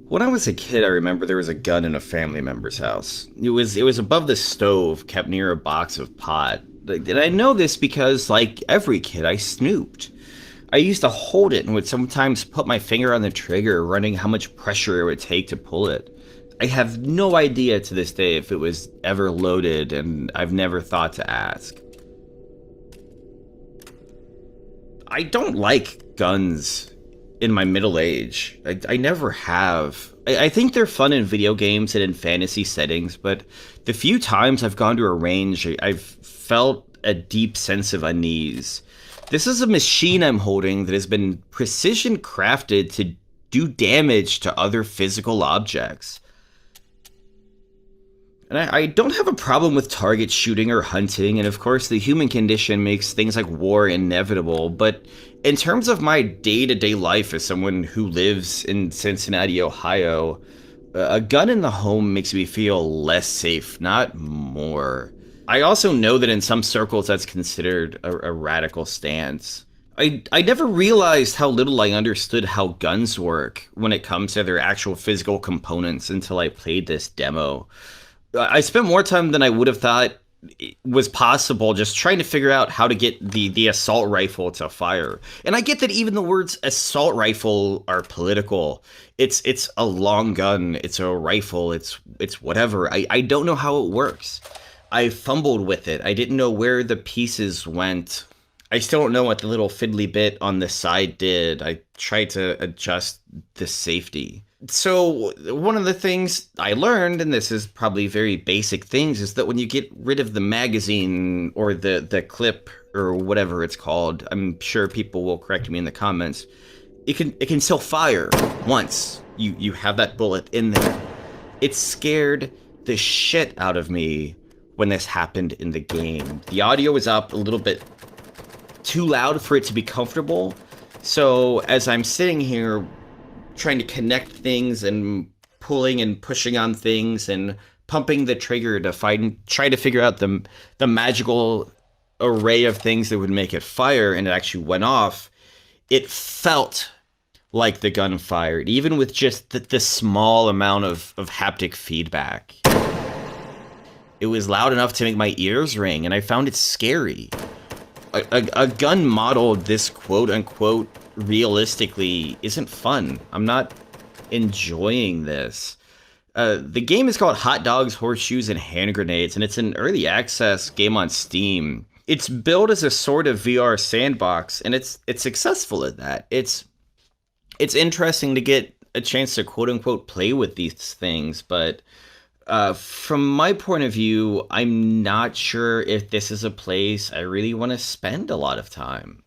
When I was a kid, I remember there was a gun in a family member's house. It was above the stove, kept near a box of pot. And I know this because, like every kid, I snooped. I used to hold it and would sometimes put my finger on the trigger, running how much pressure it would take to pull it. I have no idea to this day if it was ever loaded, and I've never thought to ask. I don't like guns in my middle age. I never have. I think they're fun in video games and in fantasy settings, but the few times I've gone to a range, I've felt a deep sense of unease. This is a machine I'm holding that has been precision crafted to do damage to other physical objects. And I don't have a problem with target shooting or hunting, and of course, the human condition makes things like war inevitable. But in terms of my day to day life as someone who lives in Cincinnati, Ohio, a gun in the home makes me feel less safe, not more. I also know that in some circles that's considered a radical stance. I never realized how little I understood how guns work when it comes to their actual physical components until I played this demo. I spent more time than I would have thought was possible just trying to figure out how to get the assault rifle to fire. And I get that even the words assault rifle are political. It's a long gun, it's a rifle, it's whatever. I don't know how it works. I fumbled with it. I didn't know where the pieces went. I still don't know what the little fiddly bit on the side did. I tried to adjust the safety. So one of the things I learned, and this is probably very basic things, is that when you get rid of the magazine or the clip or whatever it's called, I'm sure people will correct me in the comments. It can still fire once you have that bullet in there. It scared the shit out of me when this happened in the game. The audio was up a little bit too loud for it to be comfortable. So as I'm sitting here trying to connect things and pulling and pushing on things and pumping the trigger to try to figure out the magical array of things that would make it fire, and it actually went off. It felt like the gun fired, even with just the small amount of haptic feedback. It was loud enough to make my ears ring, and I found it scary. A gun modeled this quote unquote realistically isn't fun. I'm not enjoying this. The game is called Hot Dogs, Horseshoes, and Hand Grenades, and it's an early access game on Steam. It's billed as a sort of VR sandbox, and it's successful at that. It's interesting to get a chance to quote unquote play with these things, but from my point of view, I'm not sure if this is a place I really want to spend a lot of time.